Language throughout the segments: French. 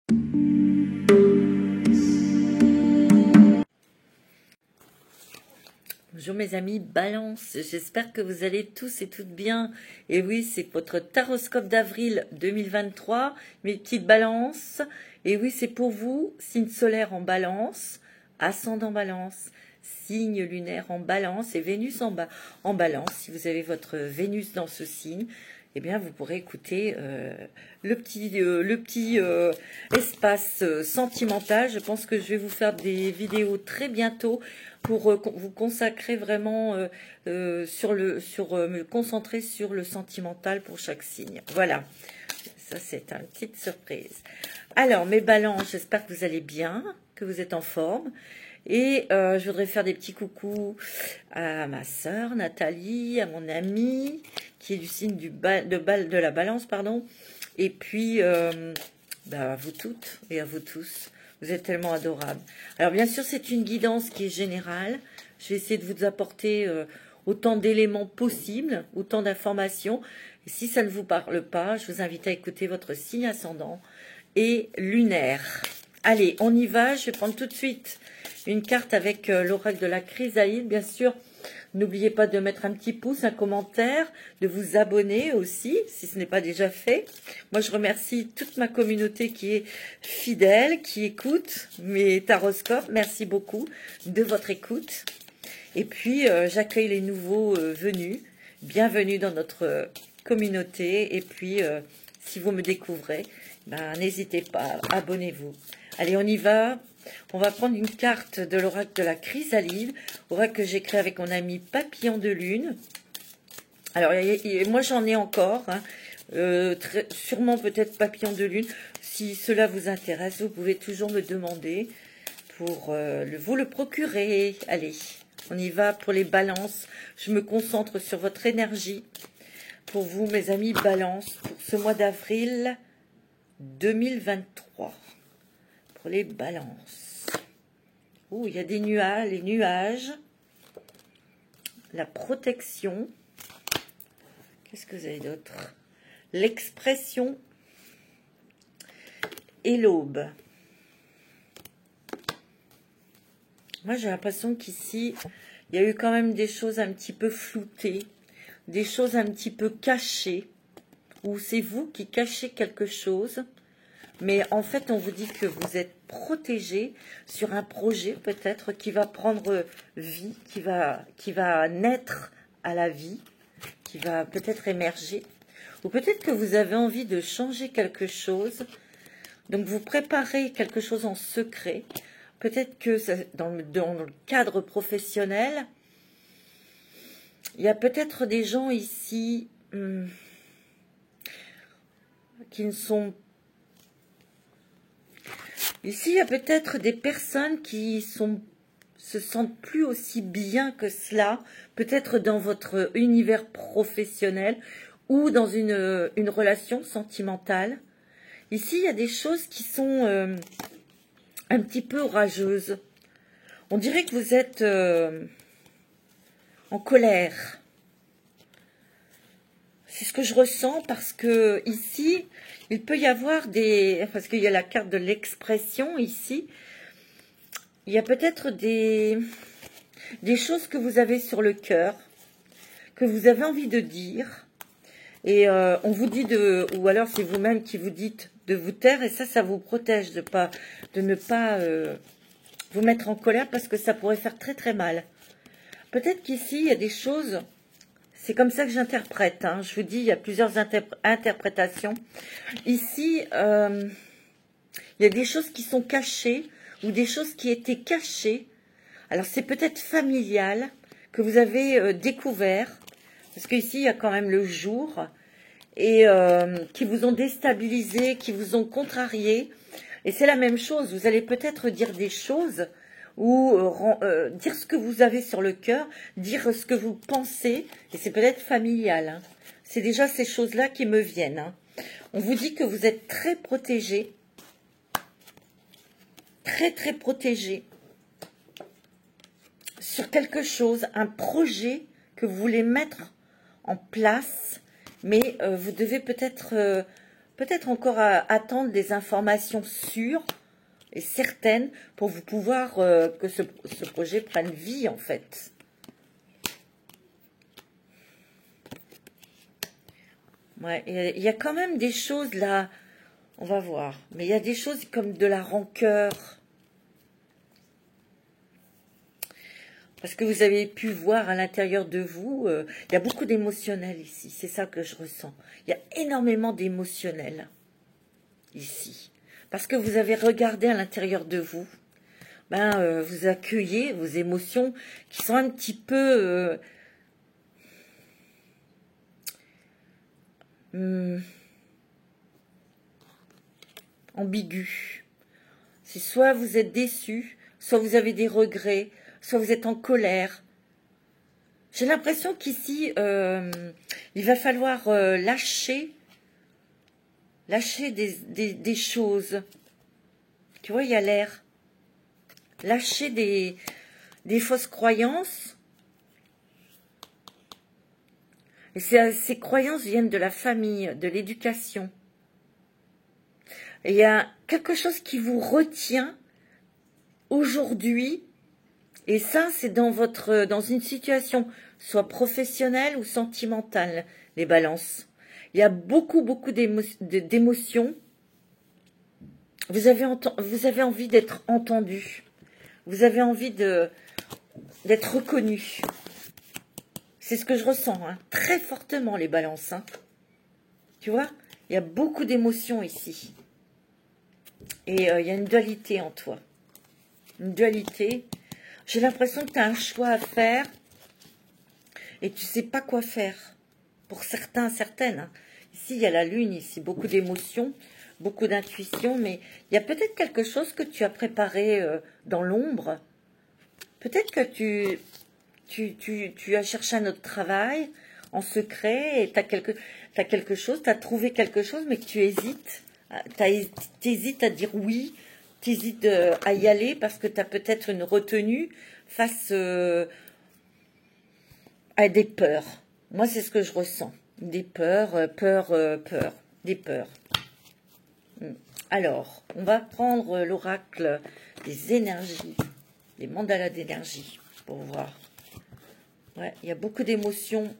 Bonjour mes amis Balance, j'espère que vous allez tous et toutes bien. Et oui, c'est votre taroscope d'avril 2023, mes petites balances. Et oui, c'est pour vous, signe solaire en balance, ascendant balance, signe lunaire en balance et Vénus en balance. Si vous avez votre Vénus dans ce signe, eh bien vous pourrez écouter le petit espace sentimental. Je pense que je vais vous faire des vidéos très bientôt pour vous consacrer vraiment me concentrer sur le sentimental pour chaque signe. Voilà, ça c'est une petite surprise. Alors mes balances, j'espère que vous allez bien, que vous êtes en forme. Et je voudrais faire des petits coucous à ma sœur Nathalie, à mon amie qui est du signe de la balance, pardon. Et puis à vous toutes et à vous tous. Vous êtes tellement adorables. Alors bien sûr, c'est une guidance qui est générale. Je vais essayer de vous apporter autant d'éléments possibles, autant d'informations. Et si ça ne vous parle pas, je vous invite à écouter votre signe ascendant et lunaire. Allez, on y va. Je vais prendre tout de suite une carte avec l'oracle de la chrysalide, bien sûr. N'oubliez pas de mettre un petit pouce, un commentaire, de vous abonner aussi, si ce n'est pas déjà fait. Moi, je remercie toute ma communauté qui est fidèle, qui écoute mes taroscopes. Merci beaucoup de votre écoute. Et puis, j'accueille les nouveaux venus. Bienvenue dans notre communauté. Et puis, si vous me découvrez, n'hésitez pas, abonnez-vous. Allez, on y va. On va prendre une carte de l'oracle de la chrysalide, oracle que j'ai créé avec mon ami Papillon de Lune. Alors, moi j'en ai encore, hein, sûrement peut-être Papillon de Lune. Si cela vous intéresse, vous pouvez toujours me demander pour vous le procurer. Allez, on y va pour les balances. Je me concentre sur votre énergie. Pour vous, mes amis balance, pour ce mois d'avril 2023. Pour les balances. Oh, il y a des nuages, les nuages. La protection. Qu'est-ce que vous avez d'autre? L'expression et l'aube. Moi, j'ai l'impression qu'ici, il y a eu quand même des choses un petit peu floutées, des choses un petit peu cachées, ou c'est vous qui cachez quelque chose. Mais en fait, on vous dit que vous êtes protégé sur un projet peut-être qui va prendre vie, qui va naître à la vie, qui va peut-être émerger. Ou peut-être que vous avez envie de changer quelque chose. Donc, vous préparez quelque chose en secret. Peut-être que dans le cadre professionnel, il y a peut-être des gens ici qui ne sont pas. Ici, il y a peut-être des personnes qui se sentent plus aussi bien que cela, peut-être dans votre univers professionnel ou dans une relation sentimentale. Ici, il y a des choses qui sont un petit peu orageuses. On dirait que vous êtes en colère. C'est ce que je ressens parce que ici, il peut y avoir parce qu'il y a la carte de l'expression ici, il y a peut-être des choses que vous avez sur le cœur, que vous avez envie de dire, et on vous dit ou alors c'est vous-même qui vous dites de vous taire, et ça vous protège de ne pas vous mettre en colère parce que ça pourrait faire très très mal. Peut-être qu'ici, il y a des choses. C'est comme ça que j'interprète. Hein. Je vous dis, il y a plusieurs interprétations. Ici, il y a des choses qui sont cachées ou des choses qui étaient cachées. Alors, c'est peut-être familial que vous avez découvert. Parce qu'ici, il y a quand même le jour. Et qui vous ont déstabilisé, qui vous ont contrarié. Et c'est la même chose. Vous allez peut-être dire des choses ou dire ce que vous avez sur le cœur, dire ce que vous pensez, et c'est peut-être familial. Hein. C'est déjà ces choses-là qui me viennent. Hein. On vous dit que vous êtes très protégé, très très protégé sur quelque chose, un projet que vous voulez mettre en place, mais vous devez peut-être peut-être encore à attendre des informations sûres et certaines pour vous pouvoir que ce projet prenne vie en fait. Ouais, il y a quand même des choses là, on va voir, mais il y a des choses comme de la rancœur. Parce que vous avez pu voir à l'intérieur de vous, il y a beaucoup d'émotionnel ici, c'est ça que je ressens. Il y a énormément d'émotionnel ici. Parce que vous avez regardé à l'intérieur de vous, vous accueillez vos émotions qui sont un petit peu ambiguës. C'est soit vous êtes déçu, soit vous avez des regrets, soit vous êtes en colère. J'ai l'impression qu'ici, il va falloir lâcher des choses. Tu vois, il y a l'air. Lâcher des fausses croyances. Et ces croyances viennent de la famille, de l'éducation. Et il y a quelque chose qui vous retient aujourd'hui. Et ça, c'est dans une situation soit professionnelle ou sentimentale, les balances. Il y a beaucoup d'émotions. Vous avez envie d'être entendu. Vous avez envie d'être reconnu. C'est ce que je ressens, hein, très fortement, les balances. Hein. Tu vois, il y a beaucoup d'émotions ici. Et il y a une dualité en toi. Une dualité. J'ai l'impression que tu as un choix à faire et tu ne sais pas quoi faire. Pour certains, certaines. Hein. Ici, il y a la lune, ici, beaucoup d'émotions, beaucoup d'intuition, mais il y a peut-être quelque chose que tu as préparé dans l'ombre. Peut-être que tu as cherché un autre travail en secret et tu as quelque chose, tu as trouvé quelque chose, mais que tu hésites. Tu hésites à dire oui. Tu hésites à y aller parce que tu as peut-être une retenue face à des peurs. Moi, c'est ce que je ressens. Des peurs, des peurs. Alors, on va prendre l'oracle des énergies, les mandalas d'énergie, pour voir. Ouais, il y a beaucoup d'émotions.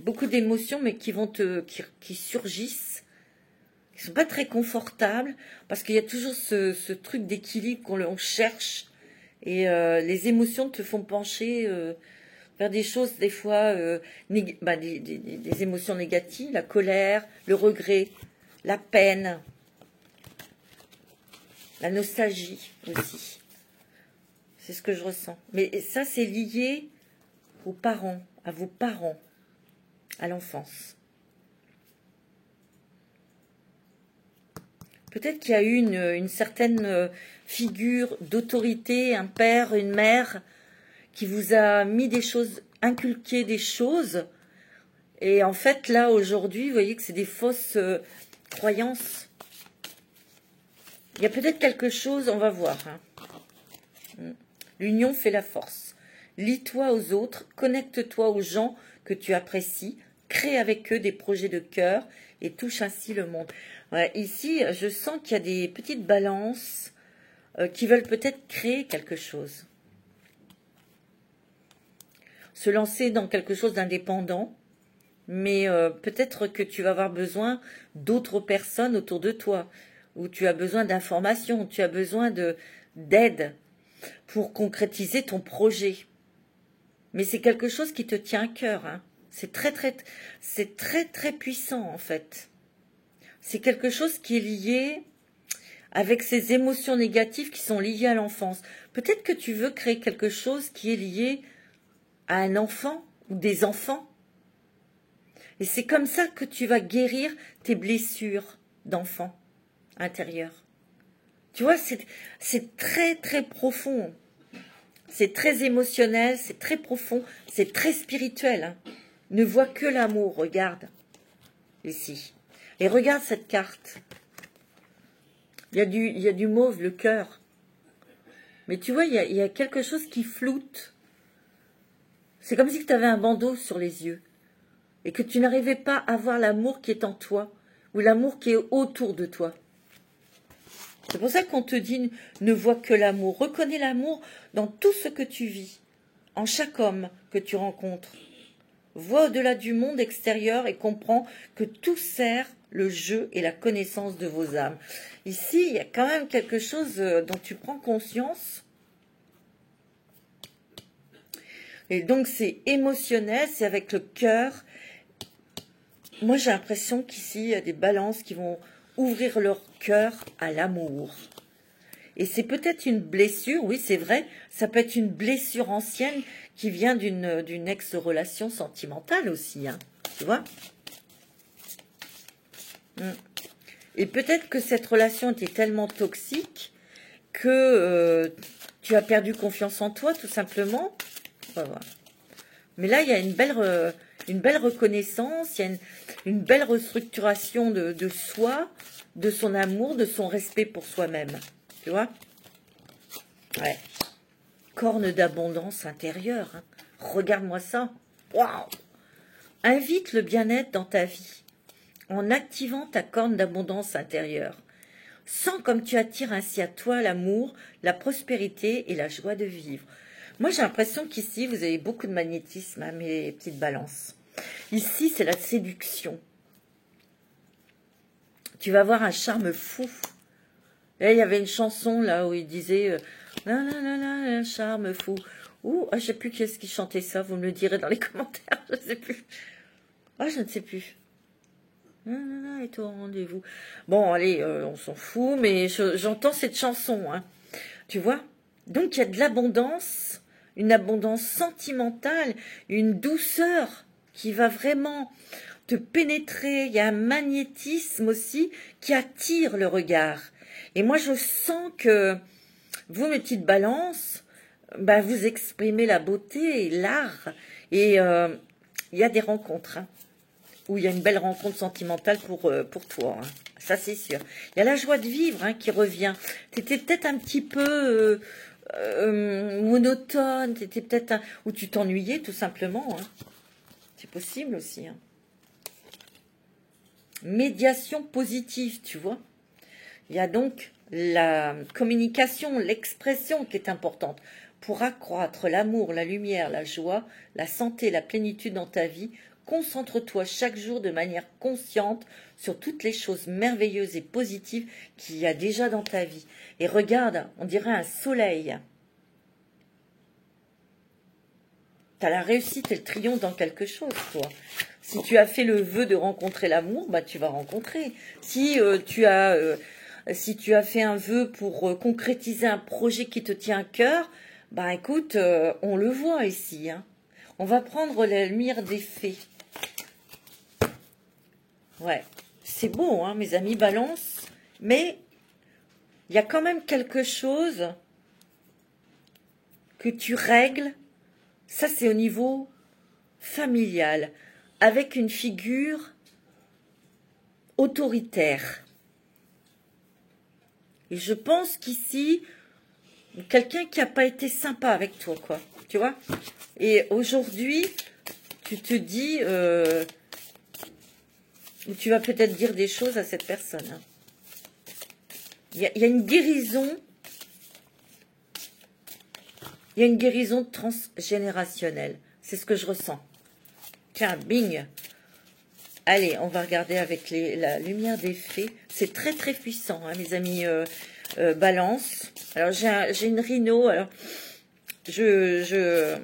Beaucoup d'émotions, mais qui surgissent, qui ne sont pas très confortables, parce qu'il y a toujours ce truc d'équilibre qu'on cherche, et les émotions te font pencher vers des choses, des fois, des émotions négatives, la colère, le regret, la peine, la nostalgie aussi. C'est ce que je ressens. Mais ça, c'est lié aux parents, à vos parents. À l'enfance. Peut-être qu'il y a eu une certaine figure d'autorité, un père, une mère, qui vous a mis des choses, inculqué des choses. Et en fait, là, aujourd'hui, vous voyez que c'est des fausses croyances. Il y a peut-être quelque chose, on va voir. Hein. L'union fait la force. Lie-toi aux autres, connecte-toi aux gens que tu apprécies, crée avec eux des projets de cœur et touche ainsi le monde. Ouais, ici, je sens qu'il y a des petites balances qui veulent peut-être créer quelque chose. Se lancer dans quelque chose d'indépendant, mais peut-être que tu vas avoir besoin d'autres personnes autour de toi, ou tu as besoin d'informations, tu as besoin d'aide pour concrétiser ton projet. Mais c'est quelque chose qui te tient à cœur. Hein. C'est très puissant en fait. C'est quelque chose qui est lié avec ces émotions négatives qui sont liées à l'enfance. Peut-être que tu veux créer quelque chose qui est lié à un enfant ou des enfants. Et c'est comme ça que tu vas guérir tes blessures d'enfant intérieures. Tu vois, c'est très profond. C'est très émotionnel, c'est très profond, c'est très spirituel. Hein. Ne vois que l'amour, regarde, ici. Et regarde cette carte. Il y a du mauve, le cœur. Mais tu vois, il y a quelque chose qui floute. C'est comme si tu avais un bandeau sur les yeux. et que tu n'arrivais pas à voir l'amour qui est en toi ou l'amour qui est autour de toi. C'est pour ça qu'on te dit ne vois que l'amour. Reconnais l'amour dans tout ce que tu vis, en chaque homme que tu rencontres. Vois au-delà du monde extérieur et comprends que tout sert le jeu et la connaissance de vos âmes. Ici, il y a quand même quelque chose dont tu prends conscience. Et donc, c'est émotionnel, c'est avec le cœur. Moi, j'ai l'impression qu'ici, il y a des balances qui vont ouvrir leur cœur à l'amour. Et c'est peut-être une blessure, oui, c'est vrai, ça peut être une blessure ancienne qui vient d'une ex-relation sentimentale aussi, hein, tu vois. Et peut-être que cette relation était tellement toxique que tu as perdu confiance en toi, tout simplement. On va voir. Mais là, il y a une belle reconnaissance, il y a une belle restructuration de soi, de son amour, de son respect pour soi-même. Tu vois? Ouais. Corne d'abondance intérieure. Hein. Regarde-moi ça. Waouh! Invite le bien-être dans ta vie en activant ta corne d'abondance intérieure. Sens comme tu attires ainsi à toi l'amour, la prospérité et la joie de vivre. Moi, j'ai l'impression qu'ici, vous avez beaucoup de magnétisme, hein, mes petites balances. Ici, c'est la séduction. Tu vas avoir un charme fou. Là, il y avait une chanson là où il disait la la la la, un charme fou. Ouh, je ne sais plus qui est-ce qui chantait ça. Vous me le direz dans les commentaires. Je ne sais plus. Ah, je ne sais plus. Est au rendez-vous. Bon, allez, on s'en fout, mais j'entends cette chanson, hein. Tu vois? Donc, il y a de l'abondance, une abondance sentimentale, une douceur qui va vraiment te pénétrer. Il y a un magnétisme aussi qui attire le regard. Et moi, je sens que vous, mes petites balances, bah, vous exprimez la beauté et l'art. Et il y a des rencontres, hein, où il y a une belle rencontre sentimentale pour toi. Hein. Ça, c'est sûr. Il y a la joie de vivre, hein, qui revient. Tu étais peut-être un petit peu monotone, t'étais peut-être ou tu t'ennuyais tout simplement. Hein. C'est possible aussi. Hein. Médiation positive, tu vois. Il y a donc la communication, l'expression qui est importante. Pour accroître l'amour, la lumière, la joie, la santé, la plénitude dans ta vie, concentre-toi chaque jour de manière consciente sur toutes les choses merveilleuses et positives qu'il y a déjà dans ta vie. Et regarde, on dirait un soleil. Tu as la réussite et le triomphe dans quelque chose, toi. Si tu as fait le vœu de rencontrer l'amour, bah, tu vas rencontrer. Si tu as fait un vœu pour concrétiser un projet qui te tient à cœur, bah écoute, on le voit ici. Hein. On va prendre la lumière des fées. Ouais, c'est beau, hein, mes amis balance, mais il y a quand même quelque chose que tu règles. Ça, c'est au niveau familial, avec une figure autoritaire. Et je pense qu'ici, quelqu'un qui n'a pas été sympa avec toi, quoi. Tu vois? Et aujourd'hui, tu te dis, tu vas peut-être dire des choses à cette personne. Hein. Il y a une guérison. Il y a une guérison transgénérationnelle. C'est ce que je ressens. Tiens, bing. Allez, on va regarder avec la lumière des fées. C'est très, très puissant, hein, mes amis balance. Alors, j'ai une rhino. Alors, je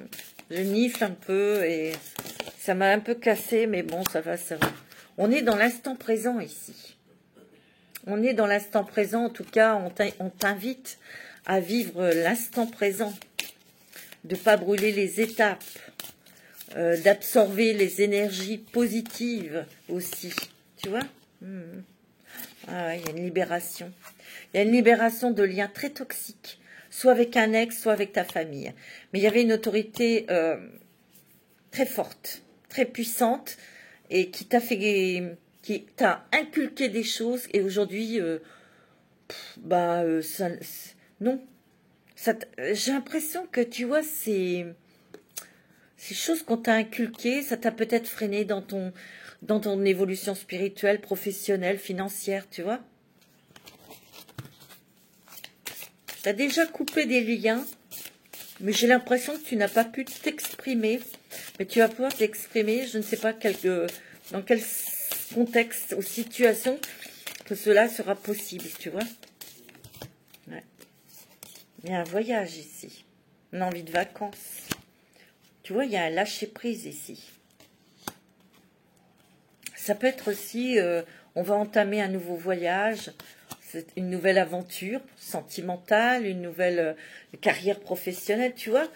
nifle un peu et ça m'a un peu cassé, mais bon, ça va, ça va. On est dans l'instant présent ici. On est dans l'instant présent. En tout cas, on t'invite à vivre l'instant présent. De ne pas brûler les étapes, d'absorber les énergies positives aussi. Tu vois? Ah ouais, il y a une libération. Il y a une libération de liens très toxiques, soit avec un ex, soit avec ta famille. Mais il y avait une autorité très forte, très puissante, et qui t'a inculqué des choses, et aujourd'hui, non. J'ai l'impression que, tu vois, c'est Ces choses qu'on t'a inculquées, ça t'a peut-être freiné dans ton évolution spirituelle, professionnelle, financière, tu vois. Tu as déjà coupé des liens, mais j'ai l'impression que tu n'as pas pu t'exprimer. Mais tu vas pouvoir t'exprimer, je ne sais pas dans quel contexte ou situation que cela sera possible, tu vois. Ouais. Il y a un voyage ici, une envie de vacances. Tu vois, il y a un lâcher-prise ici. Ça peut être aussi, on va entamer un nouveau voyage, une nouvelle aventure sentimentale, une nouvelle carrière professionnelle, tu vois.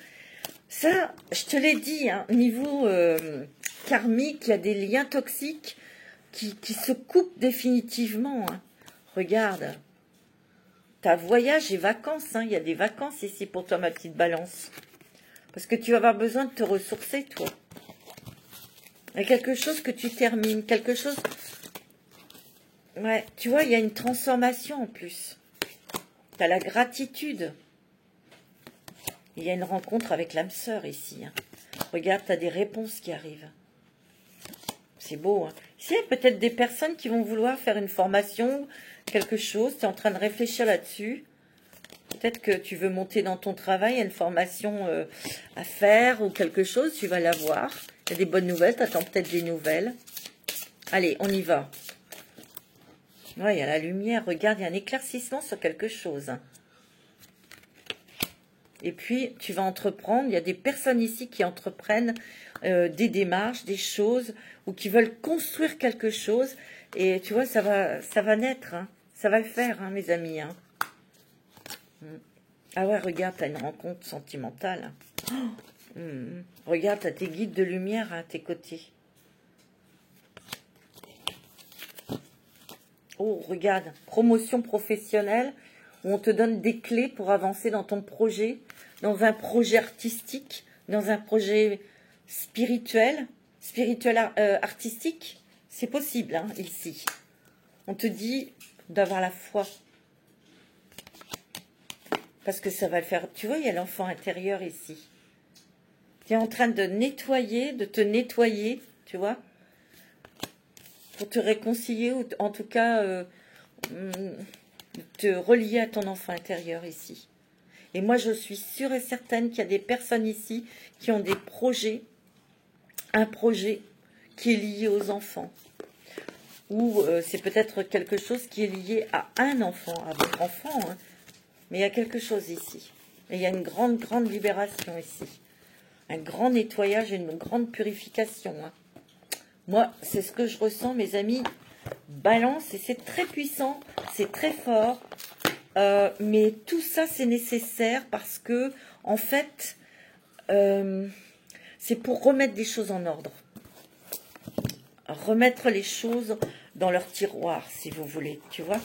Ça, je te l'ai dit, hein, niveau karmique, il y a des liens toxiques qui se coupent définitivement. Hein. Regarde, tu as voyage et vacances, hein, il y a des vacances ici pour toi, ma petite balance. Parce que tu vas avoir besoin de te ressourcer, toi. Il y a quelque chose que tu termines, quelque chose... Ouais, tu vois, il y a une transformation en plus. Tu as la gratitude. Il y a une rencontre avec l'âme sœur ici. Hein. Regarde, tu as des réponses qui arrivent. C'est beau. Hein. Ici, il y a peut-être des personnes qui vont vouloir faire une formation, quelque chose. Tu es en train de réfléchir là-dessus. Peut-être que tu veux monter dans ton travail, il y a une formation à faire ou quelque chose. Tu vas l'avoir. Il y a des bonnes nouvelles. Tu attends peut-être des nouvelles. Allez, on y va. Ouais, il y a la lumière. Regarde, il y a un éclaircissement sur quelque chose. Et puis, tu vas entreprendre. Il y a des personnes ici qui entreprennent des démarches, des choses, ou qui veulent construire quelque chose. Et tu vois, ça va naître. Hein. Ça va le faire, hein, mes amis. Hein. Ah ouais, regarde, tu as une rencontre sentimentale. Oh, regarde, tu as tes guides de lumière à tes côtés. Oh, regarde, promotion professionnelle, où on te donne des clés pour avancer dans ton projet, dans un projet artistique, dans un projet spirituel artistique. C'est possible, hein, ici. On te dit d'avoir la foi. Parce que ça va le faire. Tu vois, il y a l'enfant intérieur ici. Tu es en train de nettoyer, de te nettoyer, tu vois, pour te réconcilier, ou en tout cas, te relier à ton enfant intérieur ici. Et moi, je suis sûre et certaine qu'il y a des personnes ici qui ont des projets, un projet qui est lié aux enfants. Ou c'est peut-être quelque chose qui est lié à un enfant, à votre enfant, hein. Mais il y a quelque chose ici. Et il y a une grande, grande libération ici. Un grand nettoyage et une grande purification. Hein. Moi, c'est ce que je ressens, mes amis. Balance, et c'est très puissant, c'est très fort. Mais tout ça, c'est nécessaire parce que, en fait, c'est pour remettre des choses en ordre. Remettre les choses dans leur tiroir, si vous voulez, tu vois.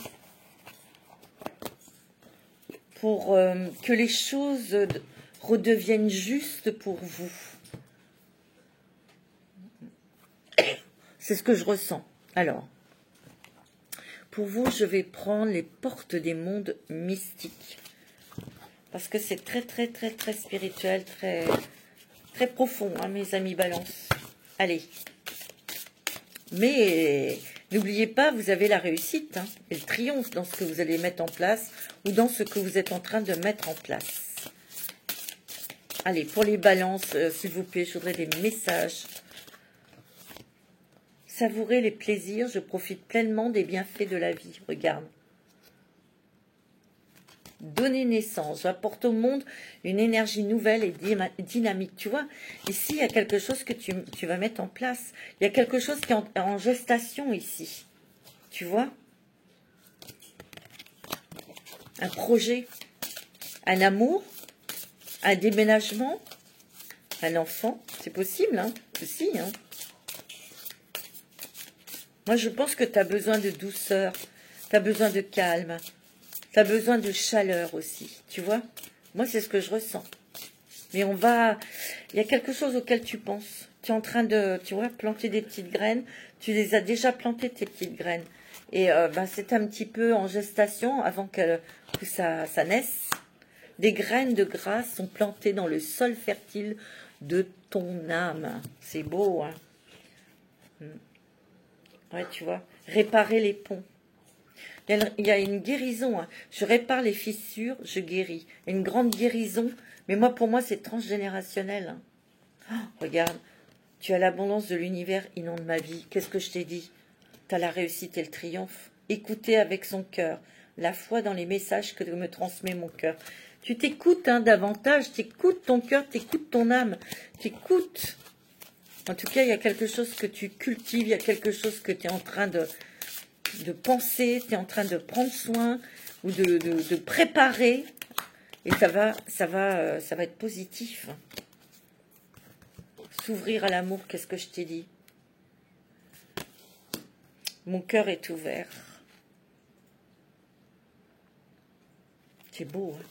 Pour que les choses redeviennent justes pour vous. C'est ce que je ressens. Alors, pour vous, je vais prendre les portes des mondes mystiques. Parce que c'est très, très, très, très spirituel, très, très profond, hein, mes amis balance. Allez. Mais n'oubliez pas, vous avez la réussite hein, et le triomphe dans ce que vous allez mettre en place ou dans ce que vous êtes en train de mettre en place. Allez, pour les balances, s'il vous plaît, je voudrais des messages. Savourer les plaisirs, je profite pleinement des bienfaits de la vie. Regarde. Donner naissance, j'apporte au monde une énergie nouvelle et dynamique. Tu vois, ici, il y a quelque chose que tu vas mettre en place. Il y a quelque chose qui est en gestation ici. Tu vois? Un projet, un amour, un déménagement, un enfant. C'est possible, hein? Aussi, hein? Moi, je pense que tu as besoin de douceur, tu as besoin de calme, tu as besoin de chaleur aussi, tu vois. Moi, c'est ce que je ressens. Mais il y a quelque chose auquel tu penses. Tu es en train de, tu vois, planter des petites graines. Tu les as déjà plantées, tes petites graines. Et c'est un petit peu en gestation avant que ça naisse. Des graines de grâce sont plantées dans le sol fertile de ton âme. C'est beau, hein. Ouais, tu vois. Réparer les ponts. Il y a une guérison. Hein. Je répare les fissures, je guéris. Une grande guérison. Mais moi, pour moi, c'est transgénérationnel. Oh, regarde. Tu as l'abondance de l'univers inonde ma vie. Qu'est-ce que je t'ai dit? Tu as la réussite et le triomphe. Écoutez avec son cœur. La foi dans les messages que me transmet mon cœur. Tu t'écoutes hein, davantage. T'écoutes ton cœur, t'écoutes ton âme. T'écoutes. En tout cas, il y a quelque chose que tu cultives. Il y a quelque chose que tu es en train de penser. Tu es en train de prendre soin ou de préparer. Et ça va être positif. S'ouvrir à l'amour, qu'est-ce que je t'ai dit? Mon cœur est ouvert. C'est beau. Hein,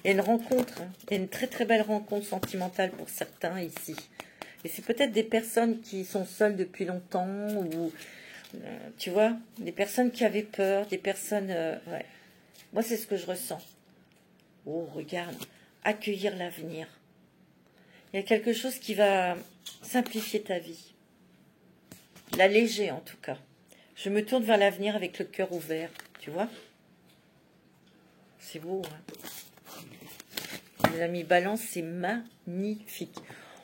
il y a une rencontre, hein, il y a une très très belle rencontre sentimentale pour certains ici. Et c'est peut-être des personnes qui sont seules depuis longtemps, ou tu vois, des personnes qui avaient peur, des personnes... ouais. Moi, c'est ce que je ressens. Oh, regarde, accueillir l'avenir. Il y a quelque chose qui va simplifier ta vie. L'alléger en tout cas. Je me tourne vers l'avenir avec le cœur ouvert, tu vois. C'est beau, hein. Les amis, balance, c'est magnifique.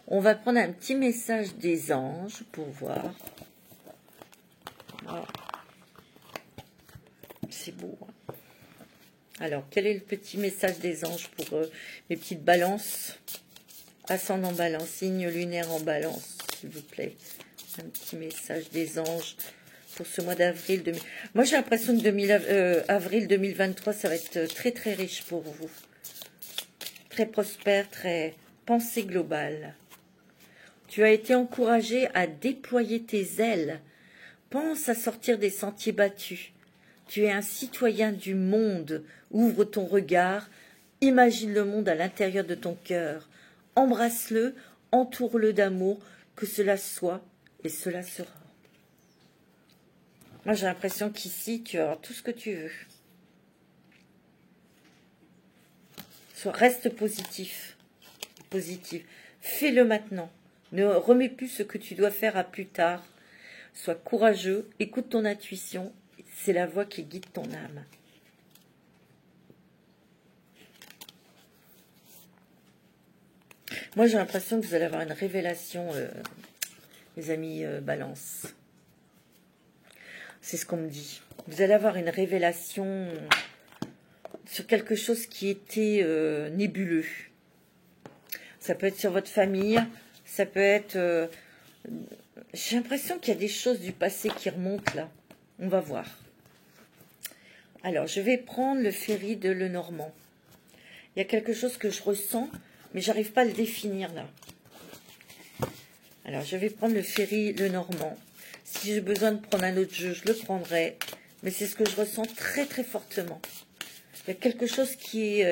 On va prendre un petit message des anges pour voir. Voilà. C'est beau, hein. Alors, quel est le petit message des anges pour mes petites balances? Ascendant balance, signe lunaire en balance, s'il vous plaît. Un petit message des anges pour ce mois d'avril. Moi, j'ai l'impression que avril 2023, ça va être très, très riche pour vous. Très prospère, très pensée globale. Tu as été encouragé à déployer tes ailes. Pense à sortir des sentiers battus. Tu es un citoyen du monde. Ouvre ton regard. Imagine le monde à l'intérieur de ton cœur. Embrasse-le, entoure-le d'amour, que cela soit et cela sera. Moi, j'ai l'impression qu'ici, tu vas avoir tout ce que tu veux. Reste positif. Positif. Fais-le maintenant. Ne remets plus ce que tu dois faire à plus tard. Sois courageux, écoute ton intuition. C'est la voix qui guide ton âme. Moi, j'ai l'impression que vous allez avoir une révélation, les amis Balance. C'est ce qu'on me dit. Vous allez avoir une révélation sur quelque chose qui était nébuleux. Ça peut être sur votre famille, ça peut être... j'ai l'impression qu'il y a des choses du passé qui remontent là. On va voir. Alors, je vais prendre le ferry de Lenormand. Il y a quelque chose que je ressens, mais j'arrive pas à le définir là. Alors, je vais prendre le ferry Lenormand. Si j'ai besoin de prendre un autre jeu, je le prendrai. Mais c'est ce que je ressens très très fortement. Il y a quelque chose qui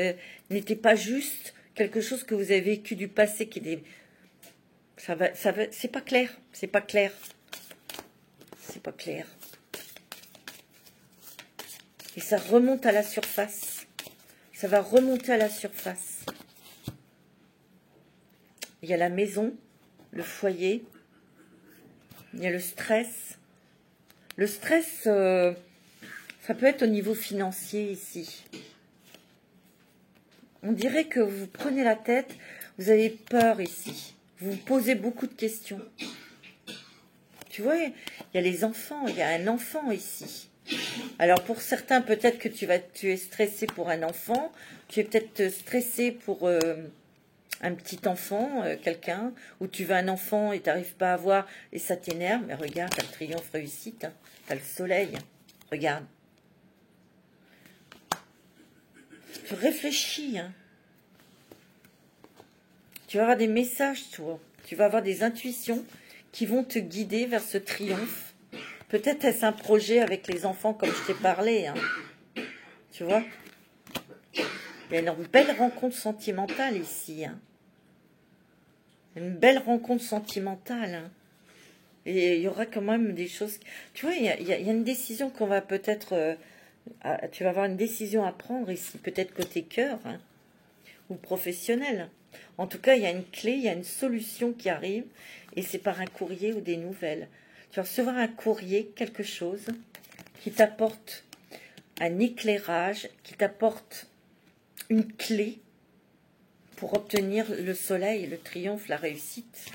n'était pas juste, quelque chose que vous avez vécu du passé qui est... c'est pas clair, c'est pas clair. C'est pas clair. Et ça remonte à la surface. Ça va remonter à la surface. Il y a la maison, le foyer, il y a le stress. Le stress, ça peut être au niveau financier ici. On dirait que vous prenez la tête, vous avez peur ici. Vous vous posez beaucoup de questions. Tu vois, il y a les enfants, il y a un enfant ici. Alors pour certains, peut-être que tu es stressé pour un enfant, tu es peut-être stressé pour un petit enfant, quelqu'un, ou tu veux un enfant et tu n'arrives pas à voir et ça t'énerve. Mais regarde, tu as le triomphe réussite, hein. Tu as le soleil, regarde. Tu réfléchis, hein. Tu vas avoir des messages, toi. Tu vas avoir des intuitions qui vont te guider vers ce triomphe. Peut-être est-ce un projet avec les enfants comme je t'ai parlé, hein. Tu vois? Il y a une belle rencontre sentimentale ici, hein. Une belle rencontre sentimentale, hein. Et il y aura quand même des choses... Tu vois, il y a une décision qu'on va peut-être... tu vas avoir une décision à prendre ici, peut-être côté cœur, hein, ou professionnel. En tout cas, il y a une clé, il y a une solution qui arrive, et c'est par un courrier ou des nouvelles. Tu vas recevoir un courrier, quelque chose, qui t'apporte un éclairage, qui t'apporte une clé pour obtenir le soleil, le triomphe, la réussite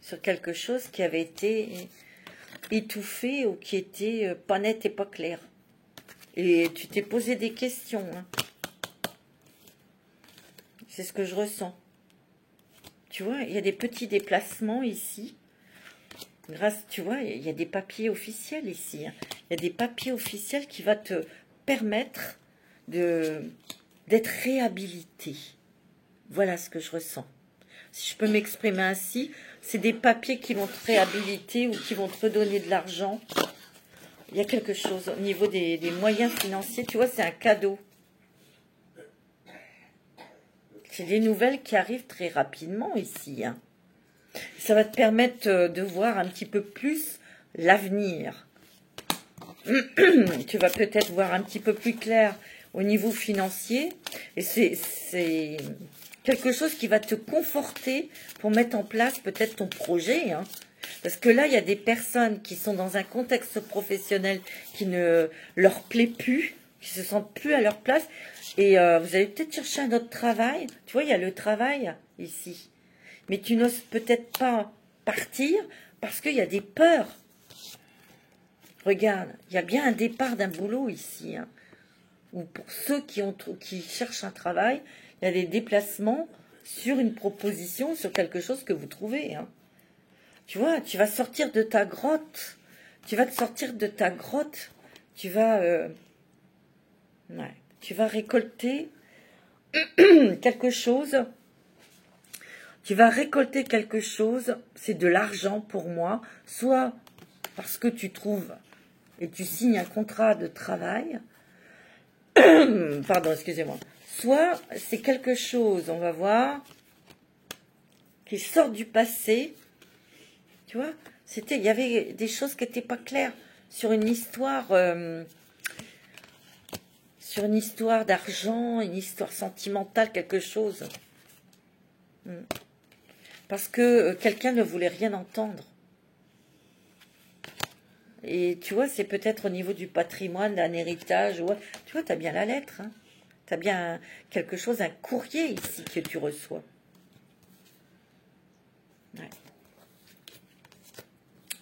sur quelque chose qui avait été étouffé ou qui était pas net et pas clair. Et tu t'es posé des questions. Hein. C'est ce que je ressens. Tu vois, il y a des petits déplacements ici. Grâce, tu vois, il y a des papiers officiels ici. Hein. Il y a des papiers officiels qui vont te permettre d'être réhabilité. Voilà ce que je ressens. Si je peux m'exprimer ainsi, c'est des papiers qui vont te réhabiliter ou qui vont te redonner de l'argent. Il y a quelque chose au niveau des moyens financiers. Tu vois, c'est un cadeau. C'est des nouvelles qui arrivent très rapidement ici. Hein. Ça va te permettre de voir un petit peu plus l'avenir. Tu vas peut-être voir un petit peu plus clair au niveau financier. Et c'est quelque chose qui va te conforter pour mettre en place peut-être ton projet. Hein. Parce que là, il y a des personnes qui sont dans un contexte professionnel qui ne leur plaît plus, qui se sentent plus à leur place. Et vous allez peut-être chercher un autre travail. Tu vois, il y a le travail ici. Mais tu n'oses peut-être pas partir parce qu'il y a des peurs. Regarde, il y a bien un départ d'un boulot ici. Hein, ou pour ceux qui cherchent un travail, il y a des déplacements sur une proposition, sur quelque chose que vous trouvez. Hein. Tu vois, tu vas sortir de ta grotte. Tu vas te sortir de ta grotte. Tu vas récolter quelque chose. Tu vas récolter quelque chose. C'est de l'argent pour moi. Soit parce que tu trouves et tu signes un contrat de travail. Pardon, excusez-moi. Soit c'est quelque chose, on va voir, qui sort du passé. Tu vois, il y avait des choses qui n'étaient pas claires sur une histoire d'argent, une histoire sentimentale, quelque chose. Parce que quelqu'un ne voulait rien entendre. Et tu vois, c'est peut-être au niveau du patrimoine, d'un héritage. Ouais. Tu vois, tu as bien la lettre. Hein. Tu as bien quelque chose, un courrier ici que tu reçois. Ouais.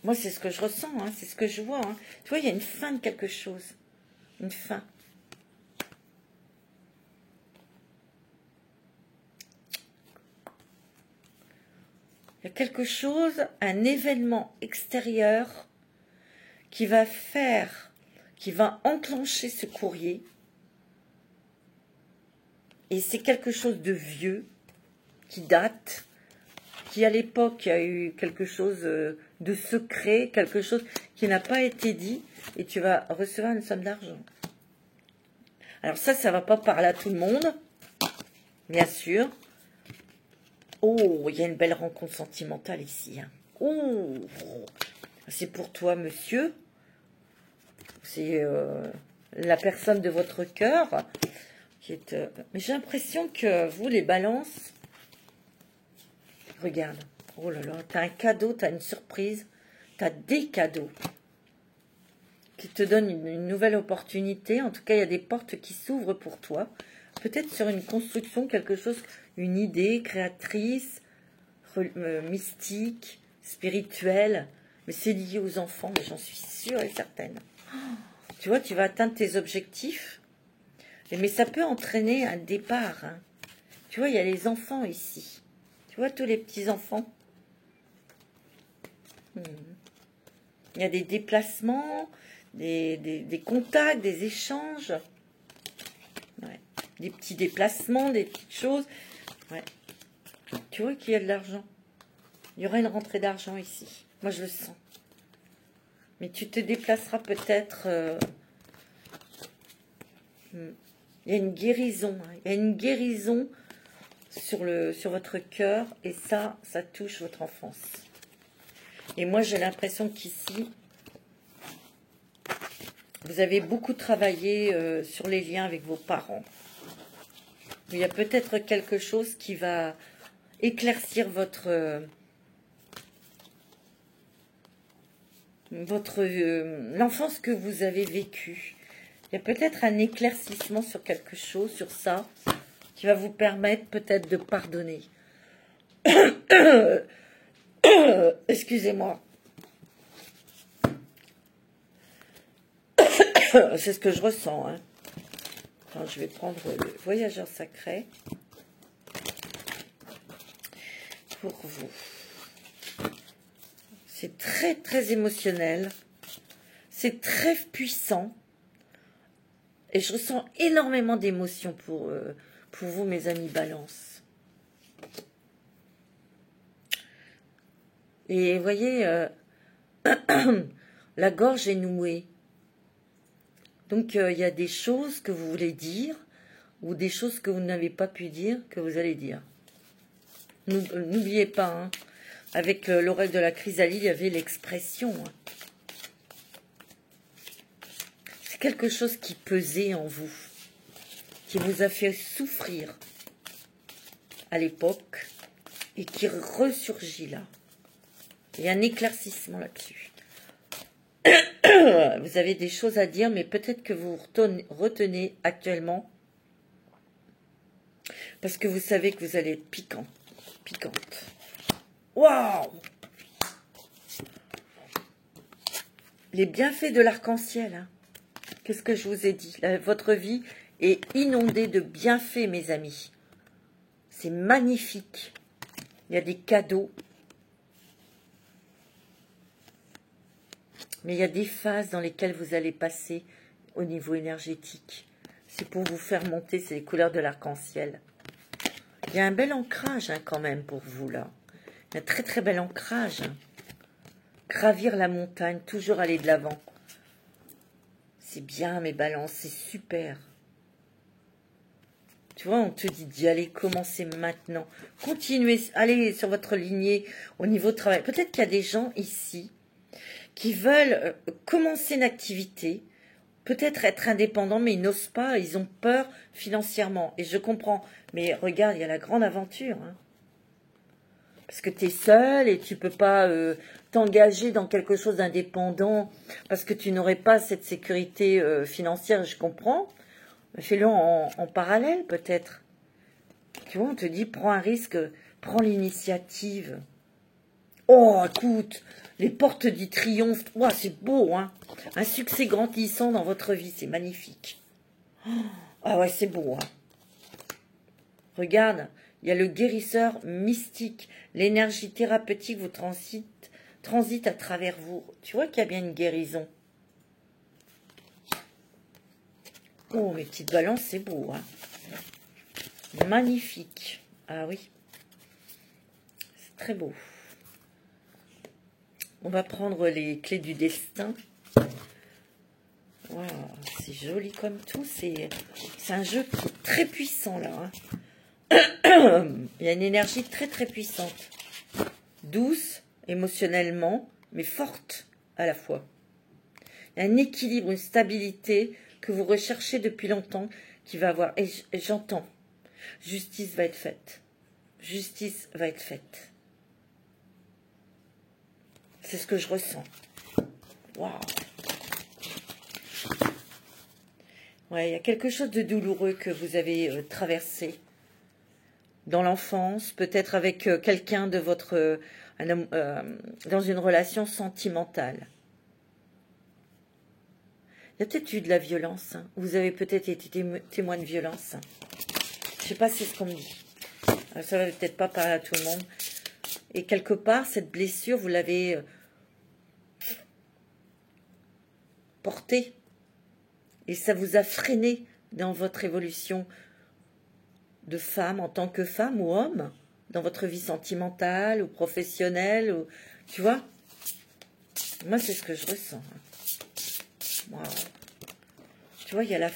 Moi, c'est ce que je ressens, hein, c'est ce que je vois. Hein. Tu vois, il y a une fin de quelque chose. Une fin. Il y a quelque chose, un événement extérieur qui va enclencher ce courrier. Et c'est quelque chose de vieux, qui date, qui à l'époque a eu quelque chose de secret, quelque chose qui n'a pas été dit, et tu vas recevoir une somme d'argent. Alors ça va pas parler à tout le monde, bien sûr. Oh, il y a une belle rencontre sentimentale ici. Hein. Oh, c'est pour toi, monsieur. C'est la personne de votre cœur. Mais j'ai l'impression que vous, les balances, regarde. Oh là là, tu as un cadeau, tu as une surprise. Tu as des cadeaux qui te donnent une nouvelle opportunité. En tout cas, il y a des portes qui s'ouvrent pour toi. Peut-être sur une construction, quelque chose, une idée créatrice, mystique, spirituelle. Mais c'est lié aux enfants, mais j'en suis sûre et certaine. Oh, tu vois, tu vas atteindre tes objectifs. Mais ça peut entraîner un départ. Hein. Tu vois, il y a les enfants ici. Tu vois, tous les petits-enfants. Il y a des déplacements, des contacts, des échanges. Ouais. Des petits déplacements, des petites choses. Ouais. Tu vois qu'il y a de l'argent. Il y aura une rentrée d'argent ici. Moi, je le sens. Mais tu te déplaceras peut-être... Il y a une guérison. Hein. Il y a une guérison sur votre cœur. Et ça touche votre enfance. Et moi, j'ai l'impression qu'ici, vous avez beaucoup travaillé sur les liens avec vos parents. Il y a peut-être quelque chose qui va éclaircir l'enfance que vous avez vécue. Il y a peut-être un éclaircissement sur quelque chose, sur ça, qui va vous permettre peut-être de pardonner. Excusez-moi. C'est ce que je ressens. Hein. Enfin, je vais prendre le voyageur sacré pour vous. C'est très, très émotionnel. C'est très puissant. Et je ressens énormément d'émotions pour vous, mes amis Balance. Et vous voyez, la gorge est nouée. Donc, il y a des choses que vous voulez dire ou des choses que vous n'avez pas pu dire que vous allez dire. N'oubliez pas, hein, avec l'oracle de la chrysalide, il y avait l'expression. Hein. C'est quelque chose qui pesait en vous, qui vous a fait souffrir à l'époque et qui ressurgit là. Il y a un éclaircissement là-dessus. Vous avez des choses à dire, mais peut-être que vous retenez actuellement parce que vous savez que vous allez être piquante. Waouh! Les bienfaits de l'arc-en-ciel. Hein. Qu'est-ce que je vous ai dit? Votre vie est inondée de bienfaits, mes amis. C'est magnifique. Il y a des cadeaux. Mais il y a des phases dans lesquelles vous allez passer au niveau énergétique. C'est pour vous faire monter, c'est les couleurs de l'arc-en-ciel. Il y a un bel ancrage hein, quand même pour vous là. Il y a un très très bel ancrage. Hein. Gravir la montagne, toujours aller de l'avant. C'est bien mes balances, c'est super. Tu vois, on te dit d'y aller, commencez maintenant. Continuez, allez sur votre lignée au niveau de travail. Peut-être qu'il y a des gens ici qui veulent commencer une activité, peut-être être indépendants, mais ils n'osent pas, ils ont peur financièrement. Et je comprends. Mais regarde, il y a la grande aventure. Hein. Parce que tu es seul et tu ne peux pas t'engager dans quelque chose d'indépendant parce que tu n'aurais pas cette sécurité financière, je comprends. Fais-le en parallèle peut-être. Tu vois, on te dit, prends un risque, prends l'initiative. Oh, écoute, les portes du triomphe, wow, c'est beau, hein. Un succès grandissant dans votre vie, c'est magnifique. Oh, ah ouais, c'est beau, hein. Regarde, il y a le guérisseur mystique, l'énergie thérapeutique vous transite à travers vous. Tu vois qu'il y a bien une guérison. Oh, mes petites balances, c'est beau, hein. Magnifique. Ah oui, c'est très beau. On va prendre les clés du destin. Wow, c'est joli comme tout. C'est un jeu qui est très puissant là. Hein. Il y a une énergie très très puissante. Douce, émotionnellement, mais forte à la fois. Il y a un équilibre, une stabilité que vous recherchez depuis longtemps qui va avoir. Et j'entends. Justice va être faite. Justice va être faite. C'est ce que je ressens. Waouh. Ouais, il y a quelque chose de douloureux que vous avez traversé dans l'enfance, peut-être avec quelqu'un de votre... dans une relation sentimentale. Il y a peut-être eu de la violence. Hein. Vous avez peut-être été témoin de violence. Hein. Je ne sais pas si c'est ce qu'on me dit. Ça ne va peut-être pas parler à tout le monde. Et quelque part, cette blessure, vous l'avez portée. Et ça vous a freiné dans votre évolution de femme, en tant que femme ou homme, dans votre vie sentimentale ou professionnelle. Ou, tu vois? Moi, c'est ce que je ressens. Wow. Tu vois, il y a la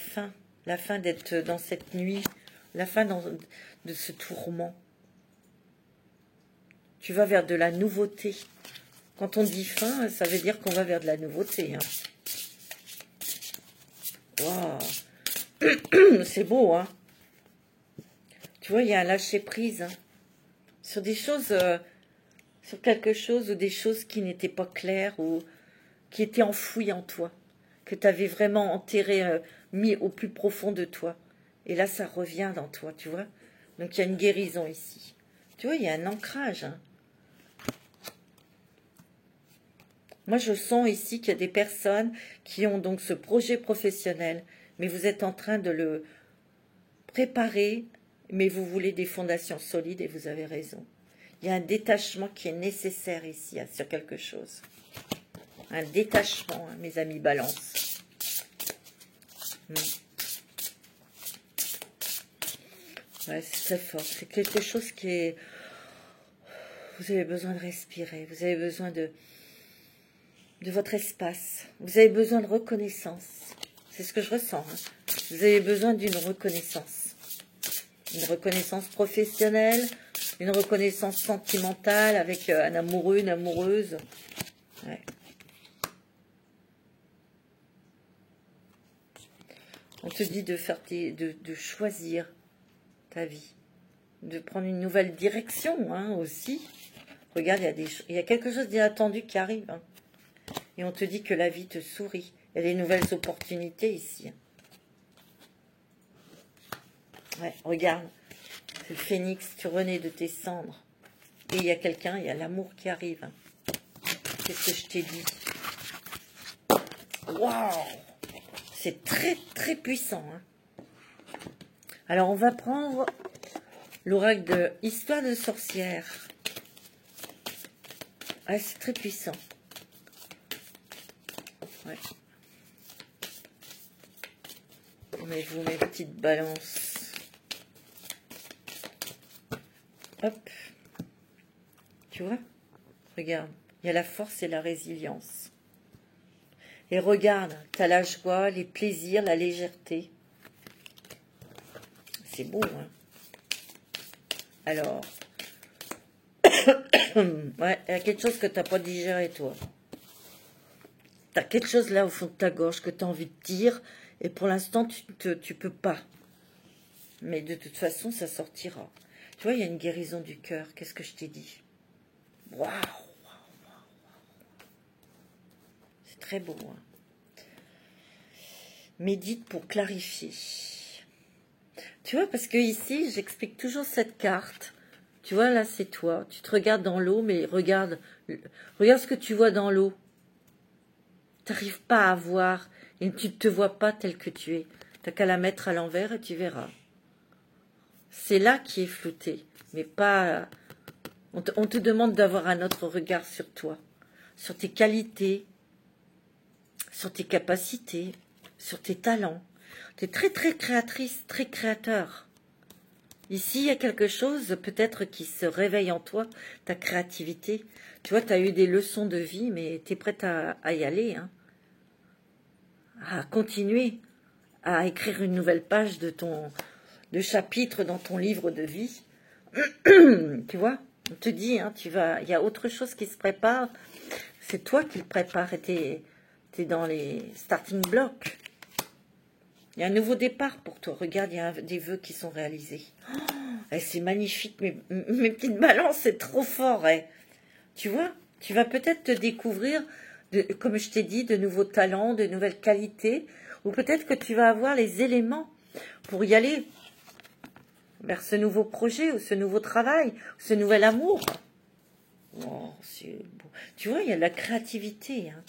fin d'être dans cette nuit, la fin de ce tourment. Tu vas vers de la nouveauté. Quand on dit fin, ça veut dire qu'on va vers de la nouveauté. Hein. Wow. C'est beau, hein. Tu vois, il y a un lâcher-prise hein, sur des choses, sur quelque chose ou des choses qui n'étaient pas claires ou qui étaient enfouies en toi, que tu avais vraiment enterré, mis au plus profond de toi. Et là, ça revient dans toi, tu vois. Donc, il y a une guérison ici. Tu vois, il y a un ancrage. Hein. Moi, je sens ici qu'il y a des personnes qui ont donc ce projet professionnel, mais vous êtes en train de le préparer, mais vous voulez des fondations solides et vous avez raison. Il y a un détachement qui est nécessaire ici hein, sur quelque chose. Un détachement, hein, mes amis balance. Ouais, c'est très fort. C'est quelque chose qui est... Vous avez besoin de respirer. Vous avez besoin de votre espace. Vous avez besoin de reconnaissance. C'est ce que je ressens. Hein. Vous avez besoin d'une reconnaissance. Une reconnaissance professionnelle, une reconnaissance sentimentale avec un amoureux, une amoureuse. Ouais. On te dit de faire de choisir ta vie, de prendre une nouvelle direction hein, aussi. Regarde, il y a quelque chose d'inattendu qui arrive. Hein. Et on te dit que la vie te sourit. Il y a des nouvelles opportunités ici. Ouais, regarde. C'est le phénix, tu renais de tes cendres. Et il y a quelqu'un, il y a l'amour qui arrive. Qu'est-ce que je t'ai dit? Waouh! C'est très, très puissant. Hein. Alors, on va prendre l'oracle de Histoire de sorcière. Ah, c'est très puissant. Ouais. Mettez-vous mes petites balances. Hop. Tu vois? Regarde. Il y a la force et la résilience. Et regarde, tu as la joie, les plaisirs, la légèreté. C'est beau, hein? Alors, ouais, il y a quelque chose que tu n'as pas digéré, toi. Tu as quelque chose là au fond de ta gorge que tu as envie de dire, et pour l'instant, tu peux pas. Mais de toute façon, ça sortira. Tu vois, il y a une guérison du cœur. Qu'est-ce que je t'ai dit? Waouh! C'est très beau, hein? Médite pour clarifier. Tu vois, parce que ici, j'explique toujours cette carte. Tu vois, là, c'est toi. Tu te regardes dans l'eau, mais regarde ce que tu vois dans l'eau. Tu n'arrives pas à voir et tu ne te vois pas tel que tu es. Tu n'as qu'à la mettre à l'envers et tu verras. C'est là qui est flouté, mais pas... On te demande d'avoir un autre regard sur toi, sur tes qualités, sur tes capacités, sur tes talents. Tu es très, très créatrice, très créateur. Ici, il y a quelque chose peut-être qui se réveille en toi, ta créativité. Tu vois, tu as eu des leçons de vie, mais tu es prête à y aller, hein, à continuer, à écrire une nouvelle page de chapitre dans ton livre de vie. Tu vois, on te dit, hein, il y a autre chose qui se prépare. C'est toi qui le prépares et tu es dans les starting blocks. Il y a un nouveau départ pour toi. Regarde, il y a des vœux qui sont réalisés. Oh, c'est magnifique, mes petites balances, c'est trop fort. Tu vois, tu vas peut-être te découvrir, comme je t'ai dit, de nouveaux talents, de nouvelles qualités, ou peut-être que tu vas avoir les éléments pour y aller vers ce nouveau projet, ou ce nouveau travail, ou ce nouvel amour. Oh, c'est beau. Tu vois, il y a de la créativité. Hein.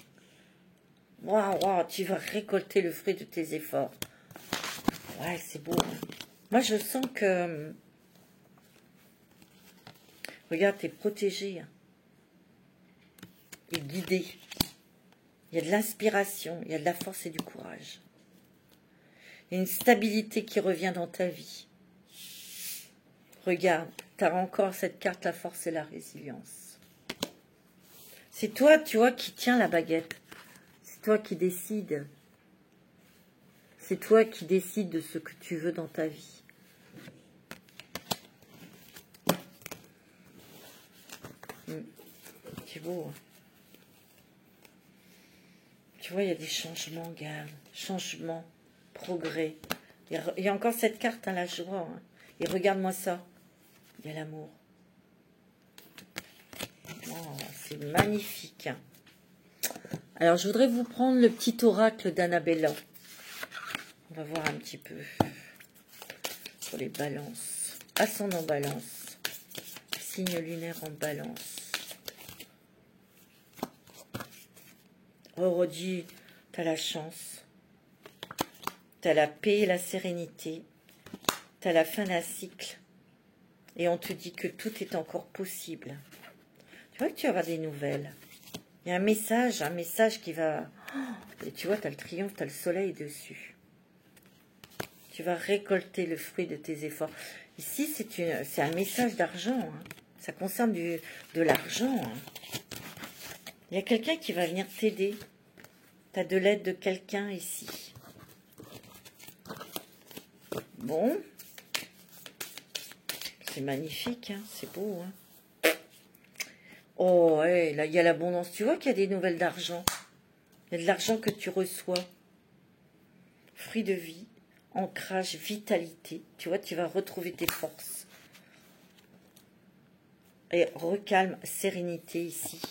Waouh, tu vas récolter le fruit de tes efforts. Ouais, c'est beau. Hein. Moi, je sens que... Regarde, tu es protégé. Hein. Et guidé. Il y a de l'inspiration, il y a de la force et du courage. Il y a une stabilité qui revient dans ta vie. Regarde, tu as encore cette carte, la force et la résilience. C'est toi, tu vois, qui tiens la baguette. C'est toi qui décides. C'est toi qui décides de ce que tu veux dans ta vie. C'est beau. Hein. Tu vois, il y a des changements, Gale. Changements, progrès. Il y a encore cette carte à la joie. Hein. Et regarde-moi ça. Il y a l'amour. Oh, c'est magnifique. Alors, je voudrais vous prendre le petit oracle d'Annabella. On va voir un petit peu pour les balances. Ascendant balance. Signe lunaire en balance. Oh, Rodi, t'as la chance. T'as la paix et la sérénité. T'as la fin d'un cycle. Et on te dit que tout est encore possible. Tu vois que tu vas avoir des nouvelles. Il y a un message qui va... Et tu vois, tu as le triomphe, tu as le soleil dessus. Tu vas récolter le fruit de tes efforts. Ici, c'est un message d'argent. Hein. Ça concerne de l'argent. Hein. Il y a quelqu'un qui va venir t'aider. Tu as de l'aide de quelqu'un ici. Bon. C'est magnifique, hein. C'est beau. Hein. Oh, ouais, là, il y a l'abondance. Tu vois qu'il y a des nouvelles d'argent. Il y a de l'argent que tu reçois. Fruit de vie, ancrage, vitalité. Tu vois, tu vas retrouver tes forces. Et recalme, sérénité ici.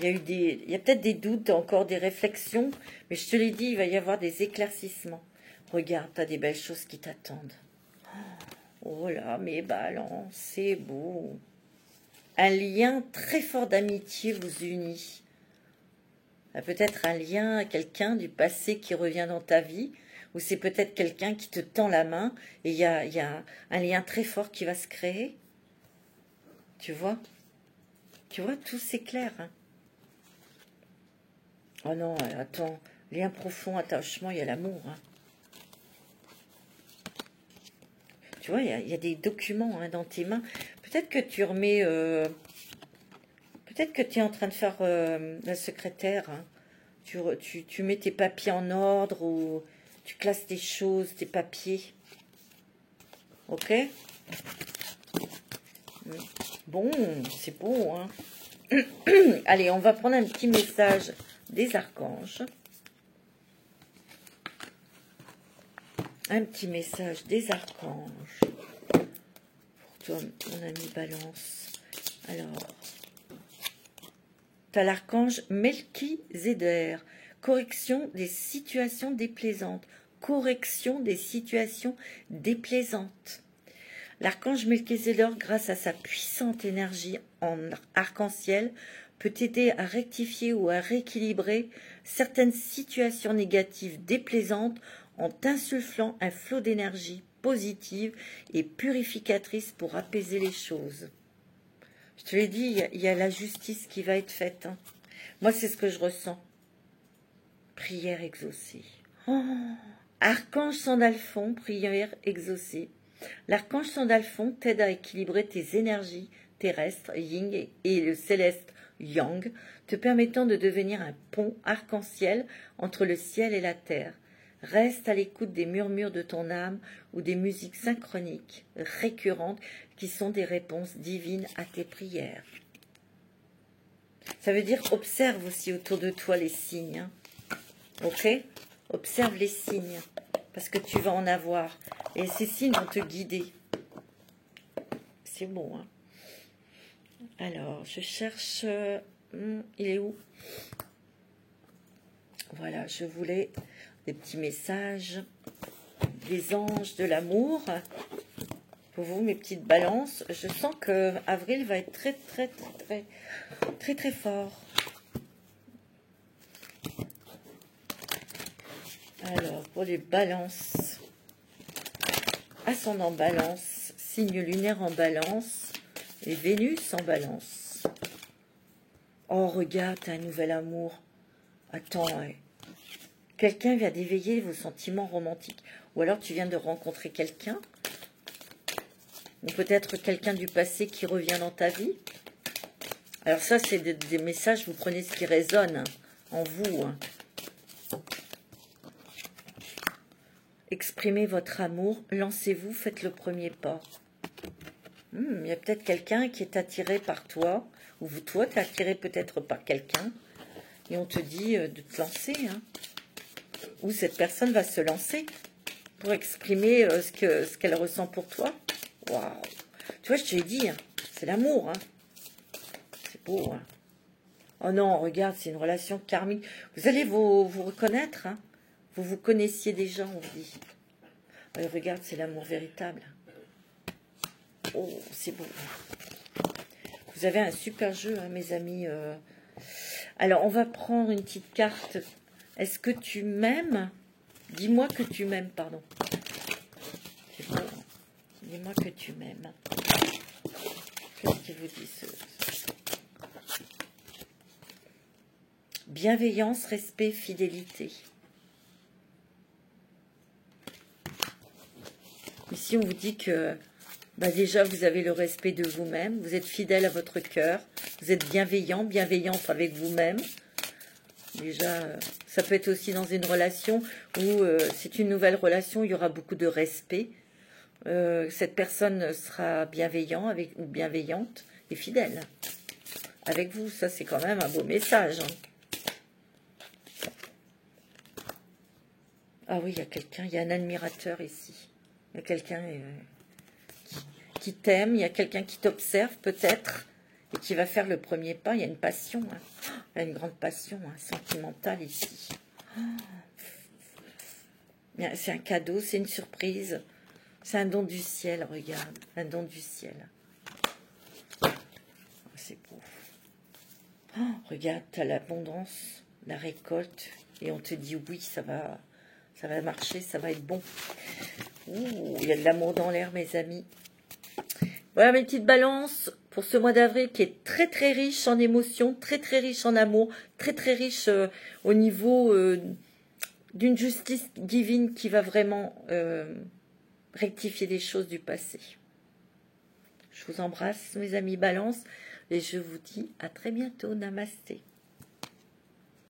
Il y a peut-être des doutes, encore des réflexions, mais je te l'ai dit, il va y avoir des éclaircissements. Regarde, tu as des belles choses qui t'attendent. Oh là, mes balances, c'est beau. Un lien très fort d'amitié vous unit. Peut-être un lien à quelqu'un du passé qui revient dans ta vie, ou c'est peut-être quelqu'un qui te tend la main, et il y a un lien très fort qui va se créer. Tu vois, tout s'éclaire. Hein. Oh non, attends, lien profond, attachement, il y a l'amour. Hein. Tu vois, il y a des documents hein, dans tes mains. Peut-être que tu remets... peut-être que tu es en train de faire la secrétaire. Hein. Tu mets tes papiers en ordre ou tu classes tes choses, tes papiers. Ok? Bon, c'est beau, hein? Allez, on va prendre un petit message des archanges. Un petit message des archanges. Pour toi, mon ami Balance. Alors, tu as l'archange Melchizedek. Correction des situations déplaisantes. Correction des situations déplaisantes. L'archange Melchizedek, grâce à sa puissante énergie en arc-en-ciel, peut t'aider à rectifier ou à rééquilibrer certaines situations négatives déplaisantes en t'insufflant un flot d'énergie positive et purificatrice pour apaiser les choses. Je te l'ai dit, il y a la justice qui va être faite. Hein. Moi, c'est ce que je ressens. Prière exaucée. Oh, archange Sandalphon, prière exaucée. L'archange Sandalphon t'aide à équilibrer tes énergies terrestres, yin, et le céleste, yang, te permettant de devenir un pont arc-en-ciel entre le ciel et la terre. Reste à l'écoute des murmures de ton âme ou des musiques synchroniques, récurrentes, qui sont des réponses divines à tes prières. Ça veut dire observe aussi autour de toi les signes. Hein. Ok? Observe les signes, parce que tu vas en avoir. Et ces signes vont te guider. C'est bon, hein? Alors, je cherche... il est où? Voilà, je voulais des petits messages des anges de l'amour. Pour vous, mes petites balances. Je sens que avril va être très fort. Alors, pour les balances, ascendant balance, signe lunaire en balance, et Vénus en balance. Oh, regarde, t'as un nouvel amour. Attends, ouais. Quelqu'un vient d'éveiller vos sentiments romantiques. Ou alors tu viens de rencontrer quelqu'un. Ou peut-être quelqu'un du passé qui revient dans ta vie. Alors ça, c'est des messages, vous prenez ce qui résonne hein, en vous. Hein. Exprimez votre amour, lancez-vous, faites le premier pas. Il y a peut-être quelqu'un qui est attiré par toi, ou toi, tu es attiré peut-être par quelqu'un, et on te dit de te lancer. Hein. Ou cette personne va se lancer pour exprimer ce qu'elle ressent pour toi. Waouh! Tu vois, je te l'ai dit, hein, c'est l'amour. Hein. C'est beau. Hein. Oh non, regarde, c'est une relation karmique. Vous allez vous reconnaître. Hein. Vous connaissiez déjà, on dit. Regarde, c'est l'amour véritable. Oh, c'est beau. Vous avez un super jeu, hein, mes amis. Alors, on va prendre une petite carte. Est-ce que tu m'aimes? Dis-moi que tu m'aimes, pardon. C'est beau. Dis-moi que tu m'aimes. Qu'est-ce qu'il vous dit ce... Bienveillance, respect, fidélité. Ici, on vous dit que bah déjà, vous avez le respect de vous-même. Vous êtes fidèle à votre cœur. Vous êtes bienveillant, bienveillante avec vous-même. Déjà, ça peut être aussi dans une relation où c'est une nouvelle relation, il y aura beaucoup de respect. Cette personne sera bienveillant ou bienveillante et fidèle avec vous. Ça, c'est quand même un beau message. Hein. Ah oui, il y a quelqu'un, il y a un admirateur ici. Il y a quelqu'un qui t'aime, il y a quelqu'un qui t'observe peut-être et qui va faire le premier pas. Il y a une passion, hein. Il y a une grande passion sentimentale ici. C'est un cadeau, c'est une surprise. C'est un don du ciel, regarde, un don du ciel. C'est beau. Regarde, tu as l'abondance, la récolte, et on te dit oui, ça va marcher, ça va être bon. Ouh, il y a de l'amour dans l'air, mes amis. Voilà mes petites balances pour ce mois d'avril qui est très très riche en émotions, très très riche en amour, très très riche au niveau d'une justice divine qui va vraiment rectifier les choses du passé. Je vous embrasse mes amis balance et je vous dis à très bientôt. Namasté.